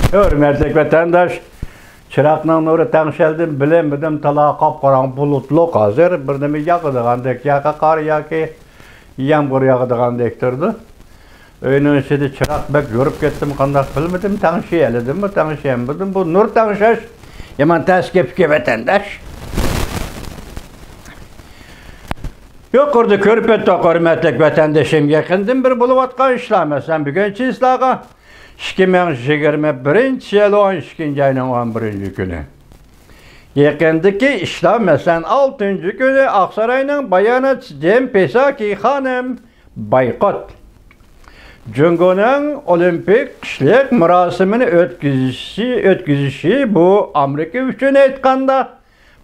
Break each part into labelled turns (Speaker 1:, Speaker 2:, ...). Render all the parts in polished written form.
Speaker 1: Hürmetlik vatandaş, çıraqның nuru təңşəldim, bilemedim, tala qapqaran bulutluq hazır, birdemi yağıdığandek, yağı qar yaki yağmur yağıdığandek durdu. Öyünün içinde çıraq bek görüp getdim, qandaq bilmedim, təңşəyəlidim mi, təңşəyəmmedim. Bu nur təңşəş, yaman təskepki vatandaş. Yok orada körüp etti, hürmetlik vatandaşım, yakındım bir buluvatqa işləməsən, bugünkü islağa 2021 yıl 12. ayının 11. günü. Yakındaki işləməsən 6. günü Aksaray'nın bayanat Cem Pesaki hanım Baykot. Cungo'nun olimpik kişilik murasimini ötküzüşü bu Amerika üçün etqanda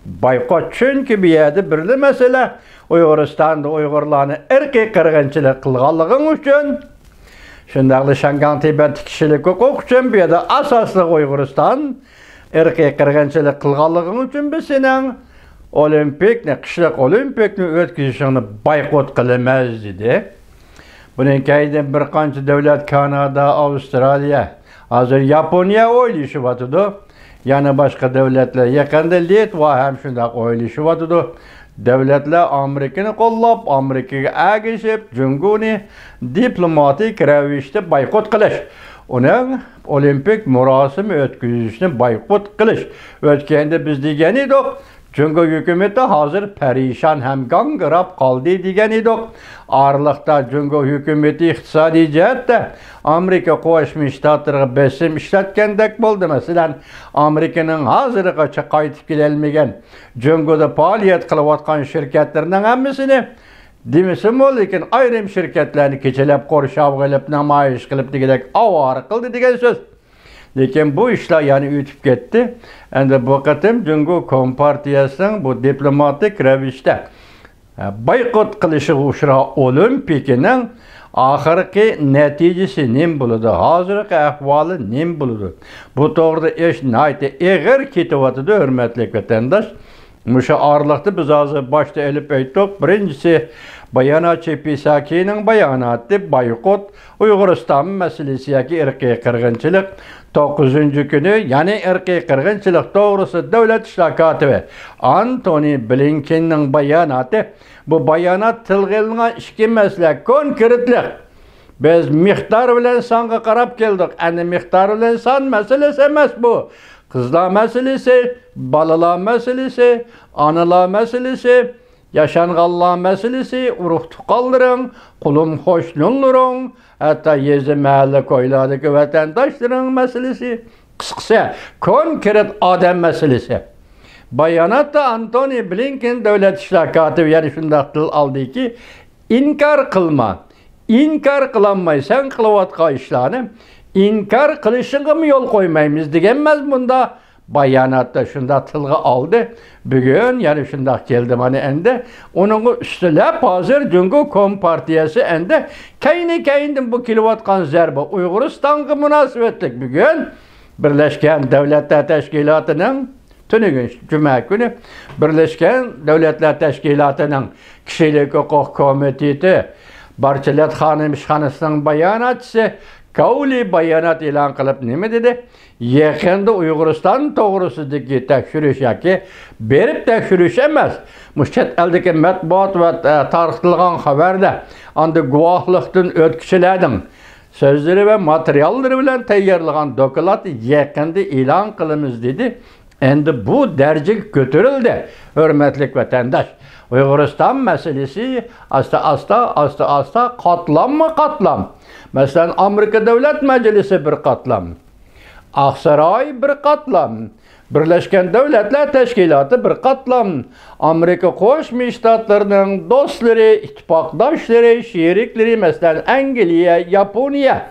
Speaker 1: Baykot çünkü bir yerde birli mesele Uyguristan'da Uygurlarını erkek kırgınçılık kılğanlığın üçün şundaqlı Şangan Tibet kişilik hukuk üçün bir yerde asaslı Uyguristan erkek kırgınçılık kılğanlığın üçün biz senin olimpik, kişilik olimpik ötküzüşünü baykot kılamaz dedi. Bunun kaydı bir qancha devlet Kanada, Avustralya, hazır Japonya oylayışı vatıdı. Yani başka devletler yakında Litva hem şundaq oylayışı vatıdı. Devletler Amerika'nı qollab, Amerika'ya agishib, Cunguni diplomatik ravishda baykot qilish. Onun olimpik murosimi ötküzüşünü baykot qilish. Ötkende biz degan edik, Cungo hükümeti hazır perişan hem gangırap kaldı degan edik. Arlıqda Cungo hükümeti iqtisadi jihatda Amerika Qo'shma Shtatlariga besim ishlatgandek bo'ldi. Masalan, Amerikanın hazırgacha qaytib kelolmagan Cungoda faoliyat qilayotgan shirkatlarning hammasini demisim o, lekin ayrim shirkatlarni kechalab qo'rshab qilib, namoyish qilib degandek avora qildi degan so'z. Lekin bu işler yani ütüp gitti. Endi bu qatim Cungo Kompartiyasının bu diplomatik ravishda baykot qilishi ushra olimpikinin ahirki neticesi nim buludu. Hazırki ahvali nim buludu. Bu to'g'rida ish nayta eg'ir ketayotidu, hurmatli vatandosh. Musha arlıqda biz hozir boshda elib aytdik. Birinchisi Bayanat Pesakining bayonoti baykot Uyg'uriston masalasi yoki irqiy qirg'inchilik 9. günü yani erkek kırgınçılık doğrusu devlet işler katibi Antony Blinken'in bayanatı. Bu bayanat tılgılına iki mesele konkretlik. Biz miktar bilen sanğa qarab geldik. Yani miktar bilen san meselesi emas bu. Kızlar meselesi, balalar meselesi, analar meselesi, yaşanğanlar meselesi, uruq tuqallırın, kulum hoşnunlurun, hatta yezi mahalle koylardaki vatandaşların meselesi, kısıkça konkret adam meselesi. Bayanatta Antony Blinken devlet işler katibi yani şundaq til aldı ki, inkar kılma, inkar kılanmay sen kılavatqa işlerini, inkar kılışığı mı yol koymayımız degenmez bunda. Bayanatta şunda tılgı aldı. Bugün yani şunda geldim hani ende. Onun üstülep hazır Cungo Kompartiyası ende. Kayni bu kilovatkan zerbe Uyguristan'a münasebetlik bugün. Birleşken Devletler Teşkilatı'nın tünü Cuma günü Birleşken Devletler Teşkilatı'nın Kişilik Hukuk Komiteti Barçalat Hanım İşhanısının bayanatçısı Kavli bayanat ilan qilib nima dedi? Yakında Uyguriston to'g'risidagi tekshirish yoki berib tekshirish emas. Chet eldagi matbuot va tarqatilgan xabarda anda guvohlikdan o'tkaziladi. So'zlari va materiallari bilan tayyorlangan doklad yakında e'lon qilamiz dedi. Endi bu darajaga ko'tarildi. Hurmatli vatandosh, Uyguriston masalasi asta qatlam. Mesela Amerika Devlet Meclisi bir katlam, Aksaray bir katlam, Birleşken Devletler Teşkilatı bir katlam, Amerika Qo'shma Shtatlarının dostları, ittifaqdoshları, sherikleri mesela Angliya, Yaponiya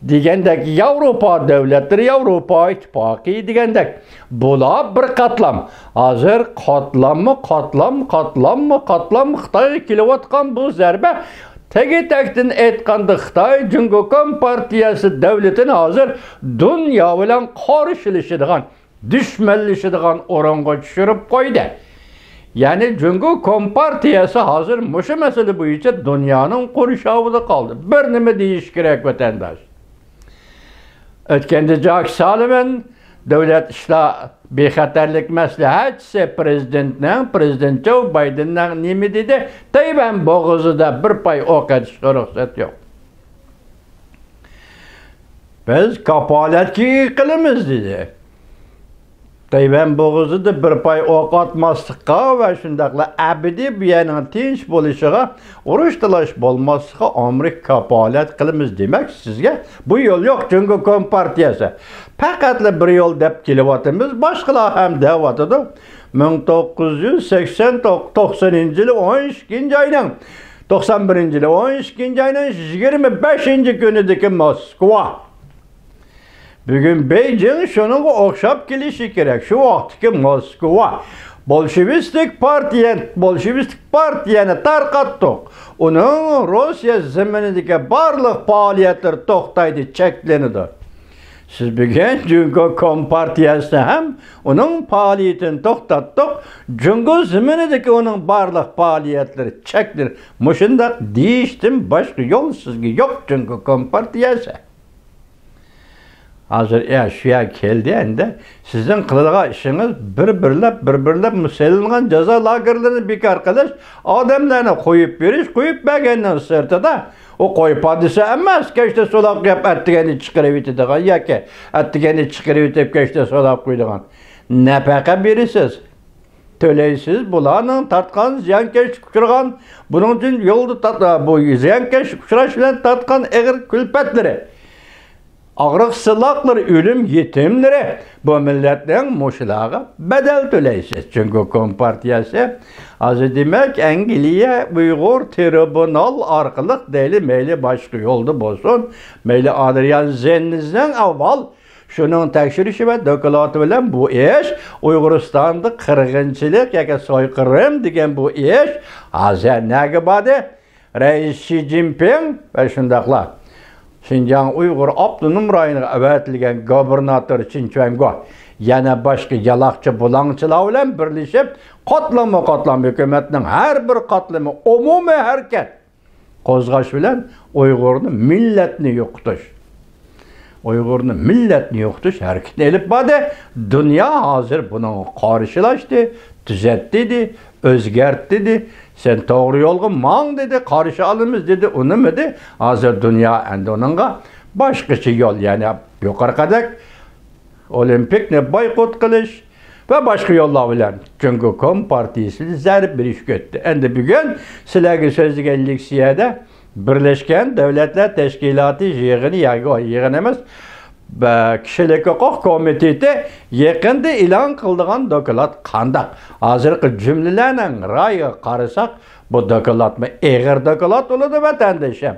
Speaker 1: degandek Avrupa devletleri, Avrupa ittifaqı degandek bular bir katlam. Hazır katlam Xitoyga kelayotgan bu zarba Tegi-tektin etqanda Xitoy Cungo Kompartiyasi devletini hazır dünya bilan qarshilashadigan, dushmanlashadigan o'ringa tushirib qo'ydi. Yani Cungo Kompartiyasi hazır mushu masala bo'yicha dunyoning qurshovida qoldi. Bir nima deyish kerak vatandosh. Ötkende Jack Sullivan Devlet İşler Bexatarlik Maslahatçisi Prezident Joe Biden'dan nemi dedi? Tayvan boğazıda bir pay ok atışga ruhsat yok. Biz kapolatki qilamiz dedi. Tayvan boğazıda bir pay ok atmaslıqqa ve şundaqla abidi biyaning tinch bo'lishiga, urush talash bo'lmasligiga Amerika kapolat qilamiz demak sizga bu yo'l yo'q. Çünkü Kompartiyasi faqatla bir yo'l deb kelyapmiz, boshqalar ham deyapti. 1990-yili 12 ayning 91-yili 12 ayning 25 kunidagi Moskva. Bugün Beijing şununla okşap gelişi gerek. Şu vaxtki Moskva Bolşevistik partiyani tarqattık. Onun Rusya zeminideki barlıq faaliyetler toxtaydı, çeklenidi. Siz bugün Cungo Kompartiyasını hem onun faaliyetini toxtattık. Cungo zeminideki onun barlıq faaliyetleri çeklenir. Muşundak deyiştim, başka yol sizge yok Cungo Kompartiyası. Hazır şuya keldiğinde sizin kıldığı işiniz bir-birlep müselman ceza lagerlerini bekar kılış, adamlarını koyup veriş, koyup begenden sırtıda o koyup hadise emez ki işte solak yap ettigeni çıkarıvitidiğen ya ki ettigeni çıkarıvitip ki işte solak koyduğun. Ne peki birisiz? Töleysiz bulanın tartkan, ziyankeş uçurgan, bunun için yolda bu ziyankeş uçuraş bilen tartkan eğer külpetleri. Ağrıq sılaqlar, ölüm yetimleri bu milletlerin muşulağı bedel töleysiz. Çünkü Kompartiyası azı demek Angliya Uygur Tribunal arkalık değil meyli başka yolda bolsun. Meyli Adrian Zeniz'den avval şunun tekşirişi ve dokulatı bilen bu iş Uyguristan'da kırgınçılık ya ki soykırım degen bu iş azı ne badi Reis Xi Jinping ve şundaklar. Şinjan Uygur Abdunum rayonuna avatilgan gubernatör Çinçuango yana başka yalaqçı bulancılar bilen birleşip qatlama hükümetinin her bir qatlama umumi hareket qo'zg'ash bilen Uygur'un milletini yo'qotish. Uygur'un milletini yo'qotish hareketini elib badi. Dünya hazır bunu qarşılaştı, düzeltti, özgertti. Sen doğru yolga man dedi, karşı alımız dedi, onu mu dedi? Hazır dünya endi onunla başkası yol yani yukarı kadar olimpik ne boykot kılış ve başka yollar bilen. Çünkü Kompartiyası zerb bir iş götürdü. Endi bugün sizlerge sözlügenlik siyade Birleşken Devletler Teşkilatı yığını emez. Kişilik hukuk komiteti yakında ilan kıldığan dokulat kandak. Hazırki cümlelerinin rayı karısak bu dokulat mı? Eğer dokulat oludu vatandaşım.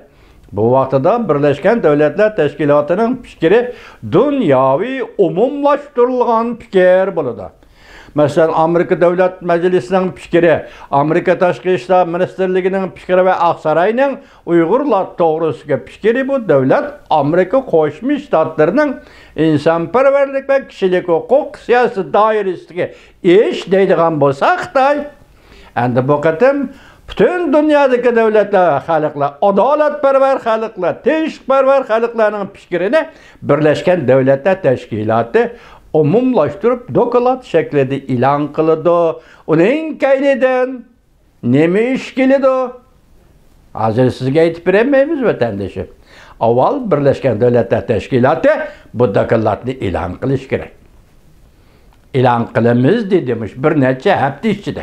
Speaker 1: Bu vaxtada Birleşken Devletler Teşkilatı'nın fikri dünyavi umumlaştırılgan fikir buludu. Mesela Amerika Devlet Meclisi'nin fikri, Amerika Taşqi İşler Ministerliği'nin fikri ve Aksaray'ın Uygurlar doğrusuga fikri bu devlet Amerika Koşmuş Ştatları'nın insanperverlik ve kişilik hukuk siyasi dairesiga iş deydigan bolsak da endi bu qatim bütün dünyadaki devletler, xalqlar, adaletperver xalqlar, tinchlikperver xalqlarning fikrini Birleşken Devletler Teşkilatı umumlaştırıp dokulat şeklinde ilan kılıdı. Onun kayneden nemi iş kılıdı. Hazır sizge aytib beremeymiz vatandaşım. Avval Birleşken Devletler Teşkilatı bu dokulatni ilan qilish kerak. İlan qilamiz demiş bir necha hafta ichida.